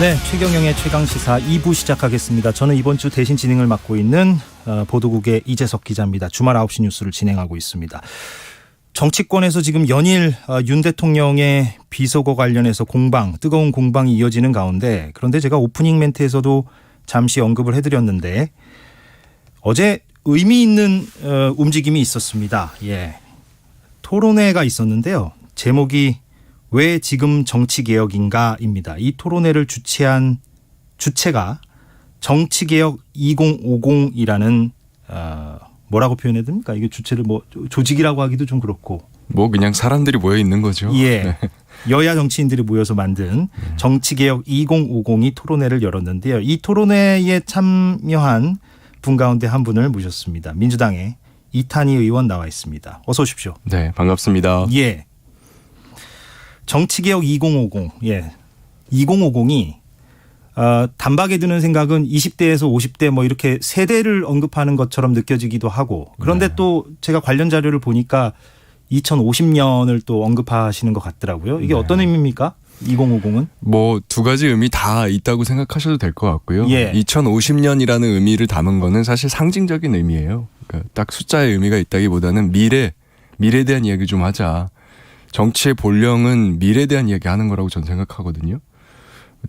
네, 최경영의 최강시사 2부 시작하겠습니다. 저는 이번 주 대신 진행을 맡고 있는 보도국의 이재석 기자입니다. 주말 9시 뉴스를 진행하고 있습니다. 정치권에서 지금 연일 윤 대통령의 비서거 관련해서 뜨거운 공방이 이어지는 가운데, 그런데 제가 오프닝 멘트에서도 잠시 언급을 해드렸는데 어제 의미 있는 움직임이 있었습니다. 예, 토론회가 있었는데요. 제목이 왜 지금 정치개혁인가입니다. 이 토론회를 주최한 주체가 정치개혁 2050이라는 뭐라고 표현해야 됩니까? 이게 주체를 조직이라고 하기도 좀 그렇고. 그냥 사람들이 모여 있는 거죠. 예. 네. 여야 정치인들이 모여서 만든 정치개혁 2050이 토론회를 열었는데요. 이 토론회에 참여한 분 가운데 한 분을 모셨습니다. 민주당의 이탄희 의원 나와 있습니다. 어서 오십시오. 네, 반갑습니다. 예. 정치개혁 2050. 예. 2050이 단박에 드는 생각은 20대에서 50대 이렇게 세대를 언급하는 것처럼 느껴지기도 하고, 그런데 네. 또 제가 관련 자료를 보니까 2050년을 또 언급하시는 것 같더라고요. 이게 네. 어떤 의미입니까? 2050은? 두 가지 의미 다 있다고 생각하셔도 될 것 같고요. 예. 2050년이라는 의미를 담은 거는 사실 상징적인 의미예요. 그러니까 딱 숫자의 의미가 있다기보다는 미래에 대한 이야기 좀 하자. 정치의 본령은 미래에 대한 이야기 하는 거라고 저는 생각하거든요.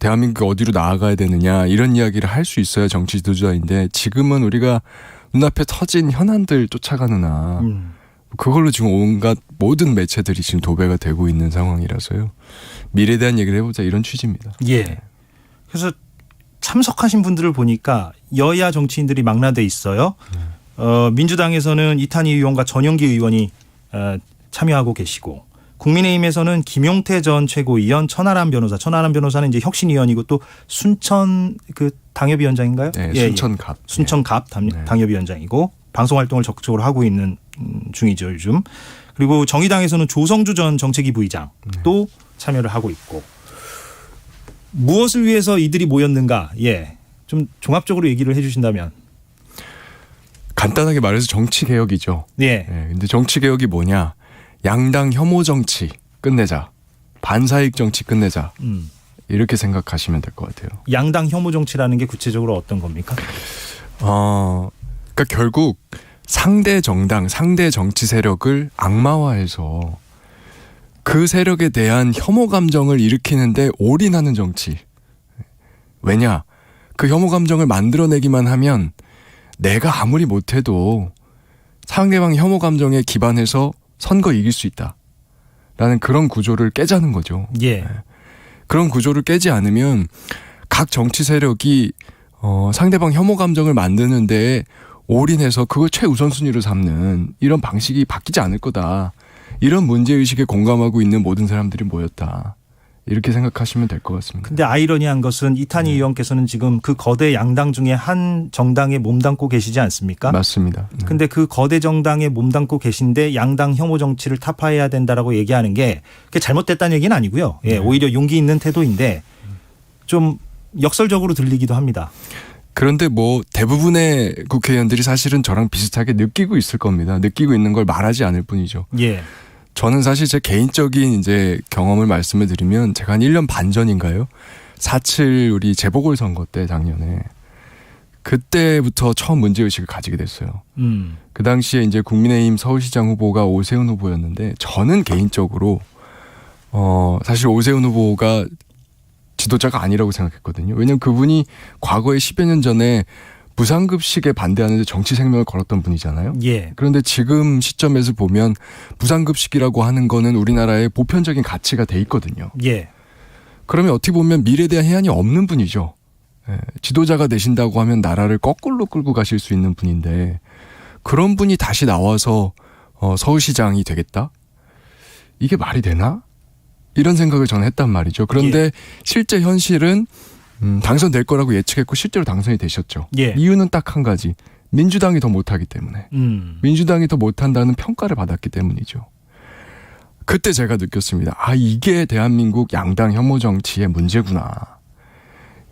대한민국이 어디로 나아가야 되느냐 이런 이야기를 할 수 있어야 정치 지도자인데, 지금은 우리가 눈앞에 터진 현안들 쫓아가는 그걸로 지금 온갖 모든 매체들이 지금 도배가 되고 있는 상황이라서요. 미래에 대한 얘기를 해보자 이런 취지입니다. 예. 그래서 참석하신 분들을 보니까 여야 정치인들이 망라돼 있어요. 민주당에서는 이탄희 의원과 전용기 의원이 참여하고 계시고, 국민의힘에서는 김용태 전 최고위원, 천하람 변호사는 이제 혁신위원이고, 또 순천 당협위원장인가요? 네, 예, 순천갑. 순천갑 네. 당협위원장이고, 방송활동을 적극적으로 하고 있는 중이죠, 요즘. 그리고 정의당에서는 조성주 전 정책위 부의장도 참여를 하고 있고, 무엇을 위해서 이들이 모였는가? 예, 좀 종합적으로 얘기를 해주신다면. 간단하게 말해서 정치 개혁이죠. 예. 근데 정치 개혁이 뭐냐? 양당 혐오 정치 끝내자. 반사익 정치 끝내자. 이렇게 생각하시면 될 것 같아요. 양당 혐오 정치라는 게 구체적으로 어떤 겁니까? 그러니까 결국 상대 정당, 상대 정치 세력을 악마화해서 그 세력에 대한 혐오 감정을 일으키는데 올인하는 정치. 왜냐? 그 혐오 감정을 만들어내기만 하면 내가 아무리 못해도 상대방 혐오 감정에 기반해서 선거 이길 수 있다. 라는 그런 구조를 깨자는 거죠. 예. 그런 구조를 깨지 않으면 각 정치 세력이 상대방 혐오 감정을 만드는 데에 올인해서 그걸 최우선순위로 삼는 이런 방식이 바뀌지 않을 거다. 이런 문제의식에 공감하고 있는 모든 사람들이 모였다. 이렇게 생각하시면 될 것 같습니다. 근데 아이러니한 것은 이탄희 의원께서는 지금 그 거대 양당 중에 한 정당에 몸담고 계시지 않습니까? 맞습니다. 네. 근데 그 거대 정당에 몸담고 계신데 양당 혐오 정치를 타파해야 된다라고 얘기하는 게 그게 잘못됐다는 얘기는 아니고요. 예, 오히려 용기 있는 태도인데 좀 역설적으로 들리기도 합니다. 그런데 대부분의 국회의원들이 사실은 저랑 비슷하게 느끼고 있을 겁니다. 느끼고 있는 걸 말하지 않을 뿐이죠. 예. 저는 사실 제 개인적인 경험을 말씀을 드리면, 제가 한 1년 반 전인가요? 4.7 우리 재보궐선거 때 작년에 그때부터 처음 문제의식을 가지게 됐어요. 그 당시에 국민의힘 서울시장 후보가 오세훈 후보였는데, 저는 개인적으로 사실 오세훈 후보가 지도자가 아니라고 생각했거든요. 왜냐하면 그분이 과거에 10여 년 전에 무상급식에 반대하는데 정치 생명을 걸었던 분이잖아요. 예. 그런데 지금 시점에서 보면 무상급식이라고 하는 거는 우리나라의 보편적인 가치가 돼 있거든요. 예. 그러면 어떻게 보면 미래에 대한 해안이 없는 분이죠. 지도자가 되신다고 하면 나라를 거꾸로 끌고 가실 수 있는 분인데, 그런 분이 다시 나와서 서울시장이 되겠다? 이게 말이 되나? 이런 생각을 저는 했단 말이죠. 그런데 실제 현실은 당선될 거라고 예측했고 실제로 당선이 되셨죠. 예. 이유는 딱 한 가지. 민주당이 더 못하기 때문에. 민주당이 더 못한다는 평가를 받았기 때문이죠. 그때 제가 느꼈습니다. 이게 대한민국 양당 혐오 정치의 문제구나.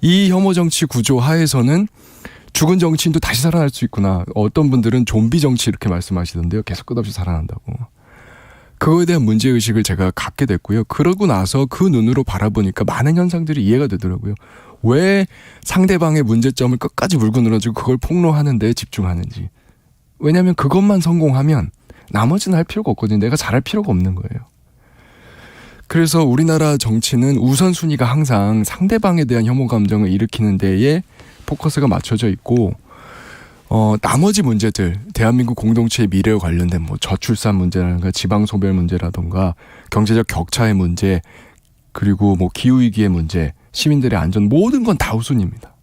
이 혐오 정치 구조 하에서는 죽은 정치인도 다시 살아날 수 있구나. 어떤 분들은 좀비 정치 이렇게 말씀하시던데요. 계속 끝없이 살아난다고. 그거에 대한 문제의식을 제가 갖게 됐고요. 그러고 나서 그 눈으로 바라보니까 많은 현상들이 이해가 되더라고요. 왜 상대방의 문제점을 끝까지 물고 늘어지고 그걸 폭로하는 데 집중하는지. 왜냐하면 그것만 성공하면 나머지는 할 필요가 없거든요. 내가 잘할 필요가 없는 거예요. 그래서 우리나라 정치는 우선순위가 항상 상대방에 대한 혐오 감정을 일으키는 데에 포커스가 맞춰져 있고 나머지 문제들, 대한민국 공동체의 미래와 관련된 뭐 저출산 문제라든가 지방소멸 문제라든가 경제적 격차의 문제, 그리고 뭐 기후위기의 문제, 시민들의 안전, 모든 건 다 우선입니다.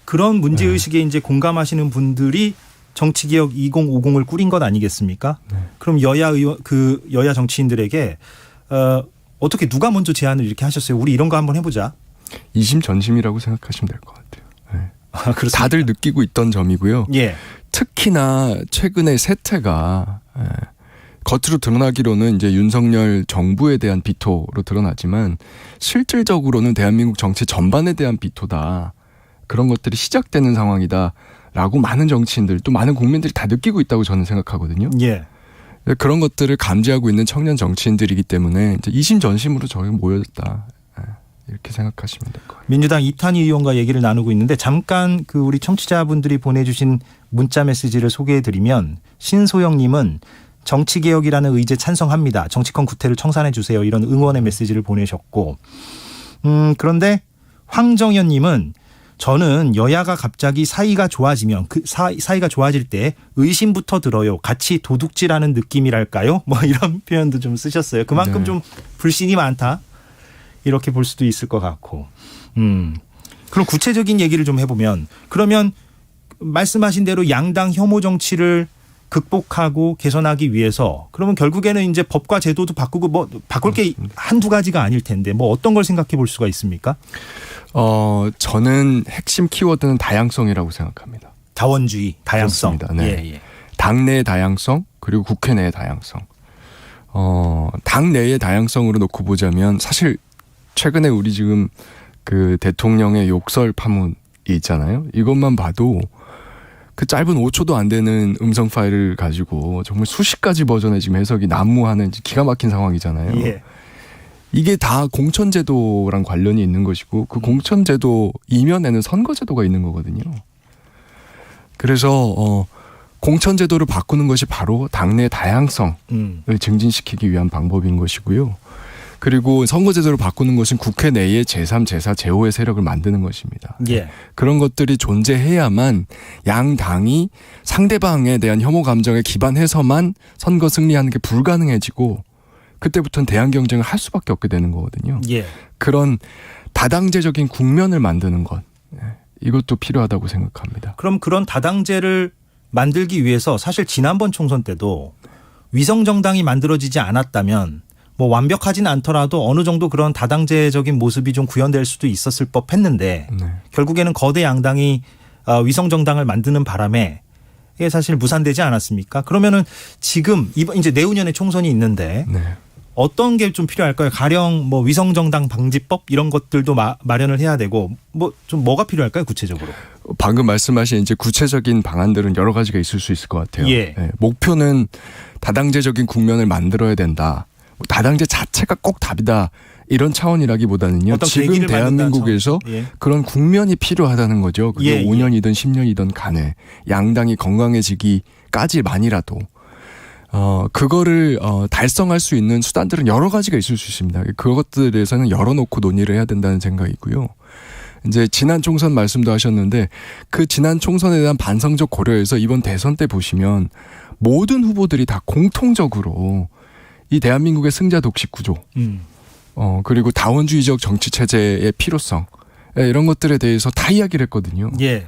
그런 문제의식에 이제 공감하시는 분들이 정치개혁 2050을 꾸린 것 아니겠습니까? 네. 그럼 여야 정치인들에게 어떻게 누가 먼저 제안을 이렇게 하셨어요? 우리 이런 거 한번 해보자. 이심전심이라고 생각하시면 될 것 같아요. 네. 아, 그렇습니까? 다들 느끼고 있던 점이고요. 예. 특히나 최근에 세태가 겉으로 드러나기로는 이제 윤석열 정부에 대한 비토로 드러나지만 실질적으로는 대한민국 정치 전반에 대한 비토다. 그런 것들이 시작되는 상황이다라고 많은 정치인들 또 많은 국민들이 다 느끼고 있다고 저는 생각하거든요. 예. 그런 것들을 감지하고 있는 청년 정치인들이기 때문에 이제 이심전심으로 저희 모였다. 이렇게 생각하시면 될 것 같아요. 민주당 이탄희 의원과 얘기를 나누고 있는데 잠깐 그 우리 청취자분들이 보내주신 문자 메시지를 소개해드리면 신소영님은 정치개혁이라는 의제 찬성합니다. 정치권 구태를 청산해 주세요. 이런 응원의 메시지를 보내셨고 그런데 황정현님은 저는 여야가 갑자기 사이가 좋아지면 그 사이가 좋아질 때 의심부터 들어요. 같이 도둑질하는 느낌이랄까요? 뭐 이런 표현도 좀 쓰셨어요. 그만큼 네. 좀 불신이 많다. 이렇게 볼 수도 있을 것 같고. 그럼 구체적인 얘기를 좀 해보면 그러면 말씀하신 대로 양당 혐오 정치를 극복하고 개선하기 위해서 그러면 결국에는 이제 법과 제도도 바꾸고 뭐 바꿀 게 한두 가지가 아닐 텐데 뭐 어떤 걸 생각해 볼 수가 있습니까? 저는 핵심 키워드는 다양성이라고 생각합니다. 다원주의, 다양성. 그렇습니다. 네. 예, 예. 당내의 다양성 그리고 국회 내의 다양성. 당내의 다양성으로 놓고 보자면 사실 최근에 우리 지금 그 대통령의 욕설 파문이 있잖아요. 이것만 봐도 그 짧은 5초도 안 되는 음성 파일을 가지고 정말 수십 가지 버전의 지금 해석이 난무하는 기가 막힌 상황이잖아요. 예. 이게 다 공천제도랑 관련이 있는 것이고 그 공천제도 이면에는 선거제도가 있는 거거든요. 그래서 공천제도를 바꾸는 것이 바로 당내 다양성을 증진시키기 위한 방법인 것이고요. 그리고 선거제도를 바꾸는 것은 국회 내에 제3, 제4, 제5의 세력을 만드는 것입니다. 예. 그런 것들이 존재해야만 양 당이 상대방에 대한 혐오 감정에 기반해서만 선거 승리하는 게 불가능해지고 그때부터는 대항 경쟁을 할 수밖에 없게 되는 거거든요. 예. 그런 다당제적인 국면을 만드는 것 이것도 필요하다고 생각합니다. 그럼 그런 다당제를 만들기 위해서 사실 지난번 총선 때도 위성정당이 만들어지지 않았다면 뭐 완벽하진 않더라도 어느 정도 그런 다당제적인 모습이 좀 구현될 수도 있었을 법했는데 네. 결국에는 거대 양당이 위성정당을 만드는 바람에 이게 사실 무산되지 않았습니까? 그러면은 지금 이번 이제 내후년에 총선이 있는데 네. 어떤 게 좀 필요할까요? 가령 뭐 위성정당 방지법 이런 것들도 마련을 해야 되고 뭐 좀 뭐가 필요할까요? 구체적으로? 방금 말씀하신 이제 구체적인 방안들은 여러 가지가 있을 수 있을 것 같아요. 예. 네, 목표는 다당제적인 국면을 만들어야 된다. 다당제 자체가 꼭 답이다. 이런 차원이라기보다는요. 어떤 지금 계기를 대한민국에서 만든다는 차원. 예. 그런 국면이 필요하다는 거죠. 그게 예, 예. 5년이든 10년이든 간에 양당이 건강해지기까지만이라도 그거를 달성할 수 있는 수단들은 여러 가지가 있을 수 있습니다. 그것들에 대해서는 열어놓고 논의를 해야 된다는 생각이고요. 이제 지난 총선 말씀도 하셨는데 그 지난 총선에 대한 반성적 고려에서 이번 대선 때 보시면 모든 후보들이 다 공통적으로 이 대한민국의 승자 독식 구조, 그리고 다원주의적 정치 체제의 필요성 이런 것들에 대해서 다 이야기를 했거든요. 예.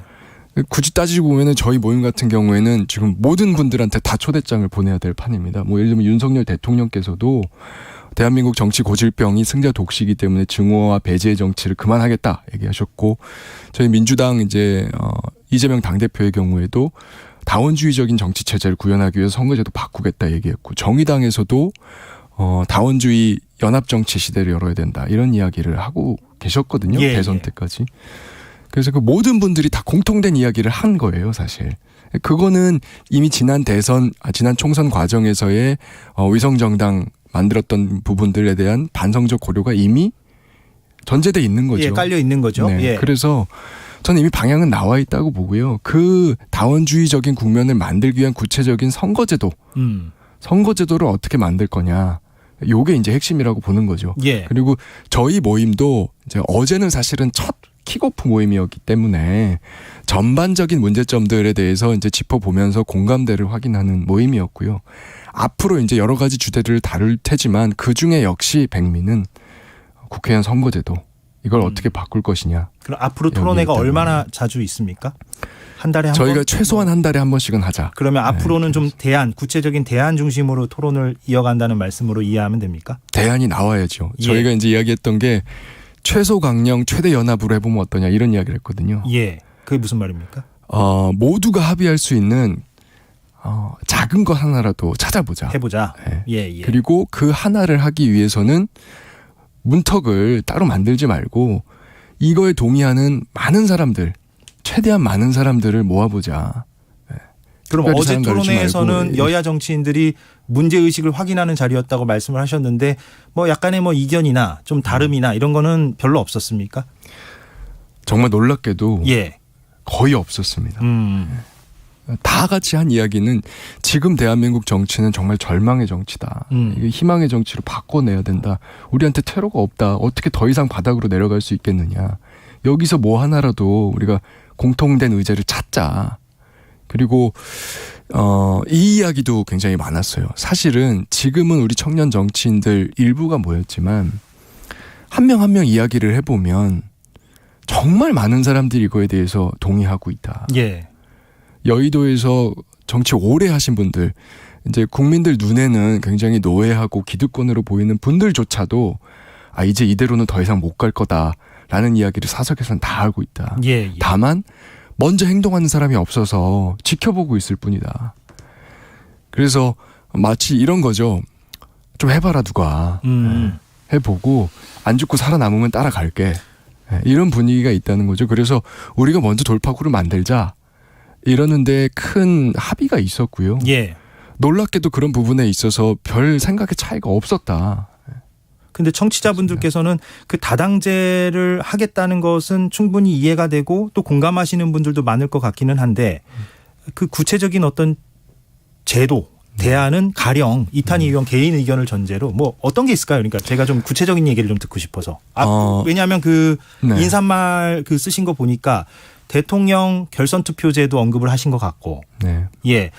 굳이 따지고 보면은 저희 모임 같은 경우에는 지금 모든 분들한테 다 초대장을 보내야 될 판입니다. 뭐 예를 들면 윤석열 대통령께서도 대한민국 정치 고질병이 승자 독식이기 때문에 증오와 배제의 정치를 그만하겠다 얘기하셨고, 저희 민주당 이제 이재명 당대표의 경우에도 다원주의적인 정치 체제를 구현하기 위해서 선거제도 바꾸겠다 얘기했고, 정의당에서도 다원주의 연합 정치 시대를 열어야 된다 이런 이야기를 하고 계셨거든요. 예, 대선 예. 때까지. 그래서 그 모든 분들이 다 공통된 이야기를 한 거예요, 사실. 그거는 이미 지난 총선 과정에서의 위성정당 만들었던 부분들에 대한 반성적 고려가 이미 전제돼 있는 거죠. 예, 깔려 있는 거죠. 네. 예. 그래서 저는 이미 방향은 나와 있다고 보고요. 그 다원주의적인 국면을 만들기 위한 구체적인 선거제도를 어떻게 만들 거냐. 요게 이제 핵심이라고 보는 거죠. 예. 그리고 저희 모임도 이제 어제는 사실은 첫 킥오프 모임이었기 때문에 전반적인 문제점들에 대해서 이제 짚어보면서 공감대를 확인하는 모임이었고요. 앞으로 이제 여러 가지 주제들을 다룰 테지만 그 중에 역시 백미는 국회의원 선거제도 이걸 어떻게 바꿀 것이냐. 그럼 앞으로 토론회가 얼마나 자주 있습니까? 한 달에 한 번? 저희가 최소한 한 달에 한 번씩은 하자. 그러면 앞으로는 좀 구체적인 대안 중심으로 토론을 이어간다는 말씀으로 이해하면 됩니까? 대안이 나와야죠. 예. 저희가 이제 이야기했던 게 최소 강령 최대 연합으로 해보면 어떠냐 이런 이야기를 했거든요. 예. 그게 무슨 말입니까? 모두가 합의할 수 있는 작은 것 하나라도 찾아보자. 해보자. 예. 예. 그리고 그 하나를 하기 위해서는 문턱을 따로 만들지 말고 이거에 동의하는 많은 사람들, 최대한 많은 사람들을 모아보자. 그럼 특별히 어제 사람 가르치지 토론회에서는 말고, 여야 정치인들이 문제의식을 확인하는 자리였다고 말씀을 하셨는데 뭐 약간의 뭐 이견이나 좀 다름이나 이런 거는 별로 없었습니까? 정말 놀랍게도 예. 거의 없었습니다. 음. 다 같이 한 이야기는 지금 대한민국 정치는 정말 절망의 정치다. 이게 희망의 정치로 바꿔내야 된다. 우리한테 테러가 없다. 어떻게 더 이상 바닥으로 내려갈 수 있겠느냐. 여기서 뭐 하나라도 우리가 공통된 의제를 찾자. 그리고 이 이야기도 굉장히 많았어요. 사실은 지금은 우리 청년 정치인들 일부가 모였지만 한 명 한 명 이야기를 해보면 정말 많은 사람들이 이거에 대해서 동의하고 있다. 예. 여의도에서 정치 오래 하신 분들, 이제 국민들 눈에는 굉장히 노예하고 기득권으로 보이는 분들조차도 이제 이대로는 더 이상 못 갈 거다라는 이야기를 사석에서는 다 하고 있다. 예. 다만 먼저 행동하는 사람이 없어서 지켜보고 있을 뿐이다. 그래서 마치 이런 거죠. 좀 해봐라 누가. 해보고 안 죽고 살아남으면 따라갈게. 이런 분위기가 있다는 거죠. 그래서 우리가 먼저 돌파구를 만들자. 이러는데 큰 합의가 있었고요. 예. 놀랍게도 그런 부분에 있어서 별 생각의 차이가 없었다. 근데 청취자분들께서는 그 다당제를 하겠다는 것은 충분히 이해가 되고 또 공감하시는 분들도 많을 것 같기는 한데 그 구체적인 어떤 제도, 대안은 가령 이탄희 의원 개인 의견을 전제로 뭐 어떤 게 있을까요? 그러니까 제가 좀 구체적인 얘기를 좀 듣고 싶어서. 왜냐하면 그 네. 인사말 그 쓰신 거 보니까 대통령 결선 투표제도 언급을 하신 것 같고. 네. 예.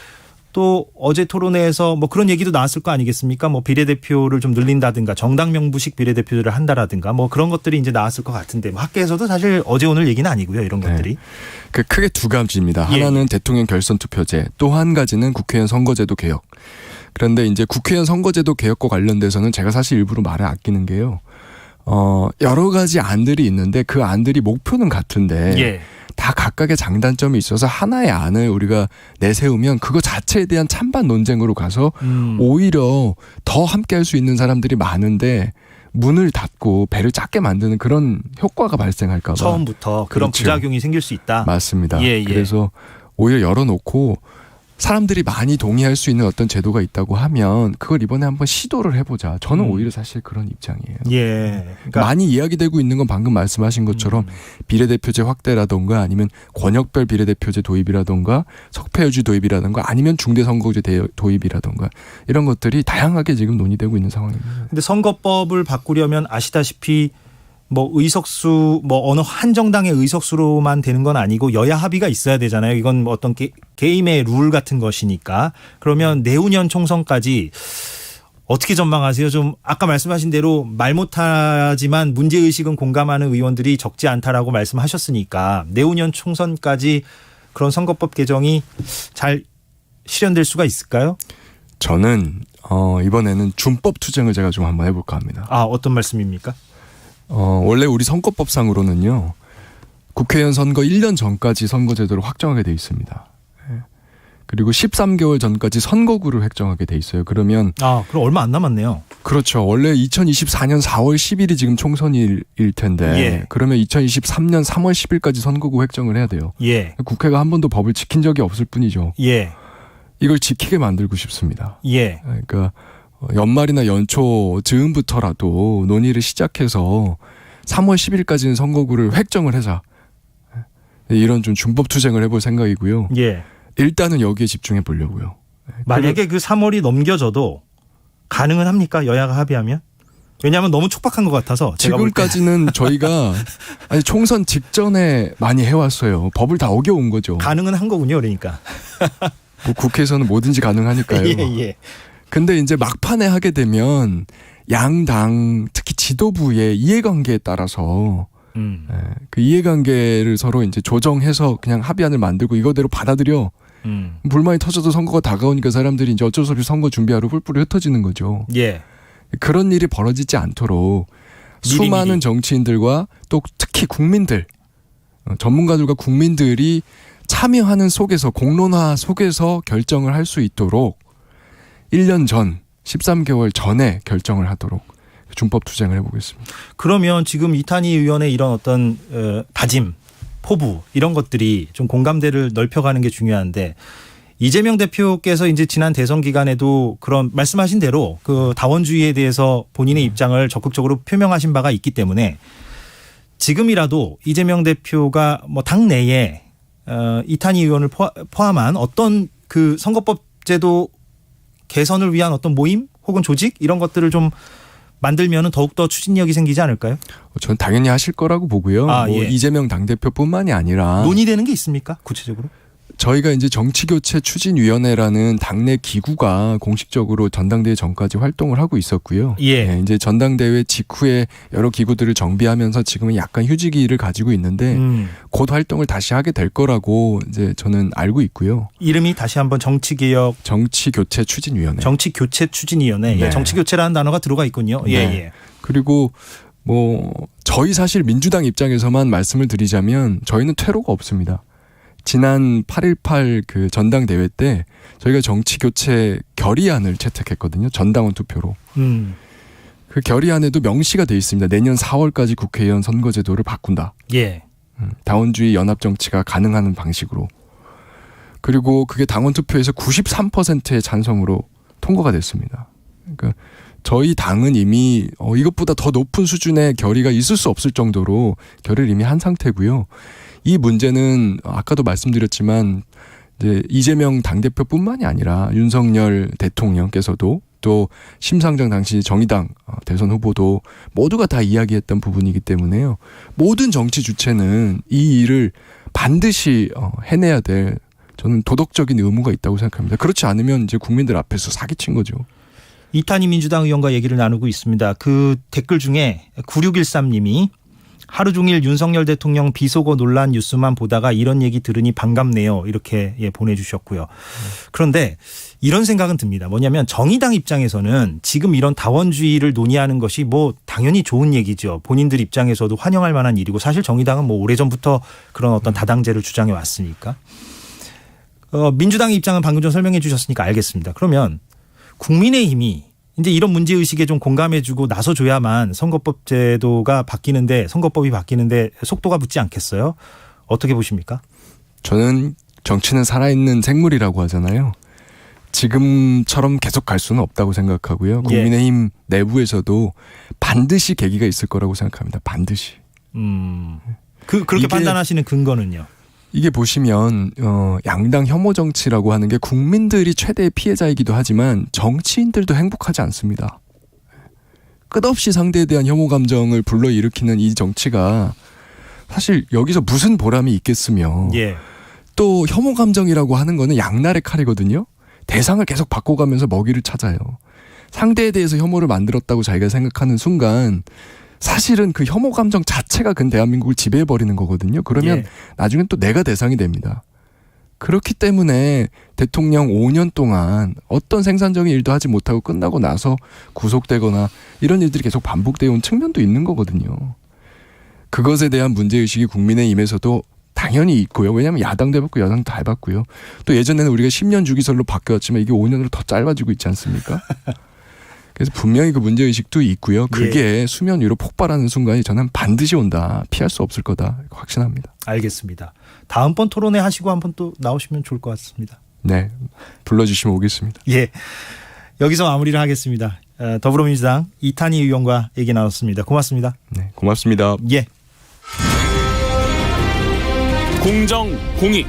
또 어제 토론회에서 뭐 그런 얘기도 나왔을 거 아니겠습니까? 뭐 비례대표를 좀 늘린다든가 정당 명부식 비례대표제를 한다라든가 뭐 그런 것들이 이제 나왔을 것 같은데 뭐 학계에서도 사실 어제 오늘 얘기는 아니고요. 이런 것들이. 그 크게 두 가지입니다. 예. 하나는 대통령 결선 투표제, 또 한 가지는 국회의원 선거제도 개혁. 그런데 이제 국회의원 선거제도 개혁과 관련돼서는 제가 사실 일부러 말을 아끼는 게요. 여러 가지 안들이 있는데 그 안들이 목표는 같은데 예. 다 각각의 장단점이 있어서 하나의 안을 우리가 내세우면 그거 자체에 대한 찬반 논쟁으로 가서 오히려 더 함께 할 수 있는 사람들이 많은데 문을 닫고 배를 작게 만드는 그런 효과가 발생할까 봐. 처음부터 그런 그렇죠. 부작용이 생길 수 있다. 맞습니다. 예. 그래서 오히려 열어놓고 사람들이 많이 동의할 수 있는 어떤 제도가 있다고 하면 그걸 이번에 한번 시도를 해보자. 저는 오히려 사실 그런 입장이에요. 예. 그러니까 많이 이야기되고 있는 건 방금 말씀하신 것처럼 비례대표제 확대라던가 아니면 권역별 비례대표제 도입이라던가 석패유지 도입이라던가 아니면 중대선거제 도입이라던가 이런 것들이 다양하게 지금 논의되고 있는 상황입니다. 근데 선거법을 바꾸려면 아시다시피 뭐 의석수 뭐 어느 한 정당의 의석수로만 되는 건 아니고 여야 합의가 있어야 되잖아요. 이건 뭐 어떤 게임의 룰 같은 것이니까. 그러면 내후년 총선까지 어떻게 전망하세요? 좀 아까 말씀하신 대로 말 못하지만 문제의식은 공감하는 의원들이 적지 않다라고 말씀하셨으니까 내후년 총선까지 그런 선거법 개정이 잘 실현될 수가 있을까요? 저는 이번에는 준법 투쟁을 제가 좀 한번 해볼까 합니다. 어떤 말씀입니까? 원래 우리 선거법상으로는요. 국회의원 선거 1년 전까지 선거제도를 확정하게 돼 있습니다. 그리고 13개월 전까지 선거구를 획정하게 돼 있어요. 그러면 그럼 얼마 안 남았네요. 그렇죠. 원래 2024년 4월 10일이 지금 총선일 텐데 예. 그러면 2023년 3월 10일까지 선거구 획정을 해야 돼요. 예. 국회가 한 번도 법을 지킨 적이 없을 뿐이죠. 예. 이걸 지키게 만들고 싶습니다. 예. 그러니까 연말이나 연초 즈음부터라도 논의를 시작해서 3월 10일까지는 선거구를 획정을 해서 이런 좀 준법 투쟁을 해볼 생각이고요. 예. 일단은 여기에 집중해 보려고요. 만약에 그 3월이 넘겨져도 가능은 합니까? 여야가 합의하면? 왜냐하면 너무 촉박한 것 같아서 제가 볼 때. 지금까지는 저희가 아니 총선 직전에 많이 해왔어요. 법을 다 어겨온 거죠. 가능은 한 거군요, 그러니까. 뭐 국회에서는 뭐든지 가능하니까요. 예. 근데 이제 막판에 하게 되면 양당 특히 지도부의 이해관계에 따라서 그 이해관계를 서로 이제 조정해서 그냥 합의안을 만들고 이거대로 받아들여. 불만이 터져도 선거가 다가오니까 사람들이 이제 어쩔 수 없이 선거 준비하러 뿔뿔이 흩어지는 거죠. 예. 그런 일이 벌어지지 않도록 수많은 정치인들과 또 특히 국민들, 전문가들과 국민들이 참여하는 속에서 공론화 속에서 결정을 할 수 있도록 1년 전, 13개월 전에 결정을 하도록 준법 투쟁을 해보겠습니다. 그러면 지금 이탄희 의원의 이런 어떤 다짐, 포부 이런 것들이 좀 공감대를 넓혀가는 게 중요한데 이재명 대표께서 이제 지난 대선 기간에도 그런 말씀하신 대로 그 다원주의에 대해서 본인의 입장을 적극적으로 표명하신 바가 있기 때문에 지금이라도 이재명 대표가 뭐 당내에 이탄희 의원을 포함한 어떤 그 선거법 제도 개선을 위한 어떤 모임 혹은 조직 이런 것들을 좀 만들면은 더욱더 추진력이 생기지 않을까요? 전 당연히 하실 거라고 보고요. 예. 이재명 당대표뿐만이 아니라 논의되는 게 있습니까? 구체적으로? 저희가 이제 정치교체 추진위원회라는 당내 기구가 공식적으로 전당대회 전까지 활동을 하고 있었고요. 예. 네, 이제 전당대회 직후에 여러 기구들을 정비하면서 지금은 약간 휴지기를 가지고 있는데 곧 활동을 다시 하게 될 거라고 이제 저는 알고 있고요. 이름이 다시 한번 정치개혁 정치교체 추진위원회. 정치교체 추진위원회. 네. 예, 정치교체라는 단어가 들어가 있군요. 예, 네. 예. 그리고 뭐 저희 사실 민주당 입장에서만 말씀을 드리자면 저희는 퇴로가 없습니다. 지난 8.18 그 전당대회 때 저희가 정치교체 결의안을 채택했거든요. 전당원 투표로. 그 결의안에도 명시가 돼 있습니다. 내년 4월까지 국회의원 선거제도를 바꾼다. 예. 다원주의 연합정치가 가능한 방식으로. 그리고 그게 당원 투표에서 93%의 찬성으로 통과가 됐습니다. 그러니까 저희 당은 이미 이것보다 더 높은 수준의 결의가 있을 수 없을 정도로 결의를 이미 한 상태고요. 이 문제는 아까도 말씀드렸지만 이제 이재명 당대표뿐만이 아니라 윤석열 대통령께서도 또 심상정 당시 정의당 대선 후보도 모두가 다 이야기했던 부분이기 때문에요. 모든 정치 주체는 이 일을 반드시 해내야 될 저는 도덕적인 의무가 있다고 생각합니다. 그렇지 않으면 이제 국민들 앞에서 사기친 거죠. 이탄희 민주당 의원과 얘기를 나누고 있습니다. 그 댓글 중에 9613님이 하루 종일 윤석열 대통령 비속어 논란 뉴스만 보다가 이런 얘기 들으니 반갑네요. 이렇게 보내주셨고요. 그런데 이런 생각은 듭니다. 뭐냐면 정의당 입장에서는 지금 이런 다원주의를 논의하는 것이 뭐 당연히 좋은 얘기죠. 본인들 입장에서도 환영할 만한 일이고 사실 정의당은 뭐 오래전부터 그런 어떤 다당제를 주장해 왔으니까. 민주당의 입장은 방금 전 설명해 주셨으니까 알겠습니다. 그러면 국민의힘이 이제 이런 문제의식에 좀 공감해주고 나서줘야만 선거법 제도가 바뀌는데 선거법이 바뀌는데 속도가 붙지 않겠어요? 어떻게 보십니까? 저는 정치는 살아있는 생물이라고 하잖아요. 지금처럼 계속 갈 수는 없다고 생각하고요. 국민의힘 내부에서도 반드시 계기가 있을 거라고 생각합니다. 반드시. 그렇게 판단하시는 근거는요? 이게 보시면 양당 혐오 정치라고 하는 게 국민들이 최대의 피해자이기도 하지만 정치인들도 행복하지 않습니다. 끝없이 상대에 대한 혐오 감정을 불러일으키는 이 정치가 사실 여기서 무슨 보람이 있겠으며 또 혐오 감정이라고 하는 거는 양날의 칼이거든요. 대상을 계속 바꿔가면서 먹이를 찾아요. 상대에 대해서 혐오를 만들었다고 자기가 생각하는 순간 사실은 그 혐오 감정 자체가 근 대한민국을 지배해버리는 거거든요. 그러면 나중엔 또 내가 대상이 됩니다. 그렇기 때문에 대통령 5년 동안 어떤 생산적인 일도 하지 못하고 끝나고 나서 구속되거나 이런 일들이 계속 반복되어 온 측면도 있는 거거든요. 그것에 대한 문제의식이 국민의힘에서도 당연히 있고요. 왜냐하면 야당도 해봤고 여당도 다 해봤고요. 또 예전에는 우리가 10년 주기설로 바뀌었지만 이게 5년으로 더 짧아지고 있지 않습니까? 그래서 분명히 그 문제의식도 있고요. 그게 수면 위로 폭발하는 순간이 저는 반드시 온다. 피할 수 없을 거다. 확신합니다. 알겠습니다. 다음번 토론회 하시고 한번 또 나오시면 좋을 것 같습니다. 네. 불러주시면 오겠습니다. 예. 여기서 마무리를 하겠습니다. 더불어민주당 이탄희 의원과 얘기 나눴습니다. 고맙습니다. 네, 고맙습니다. 예. 공정, 공익,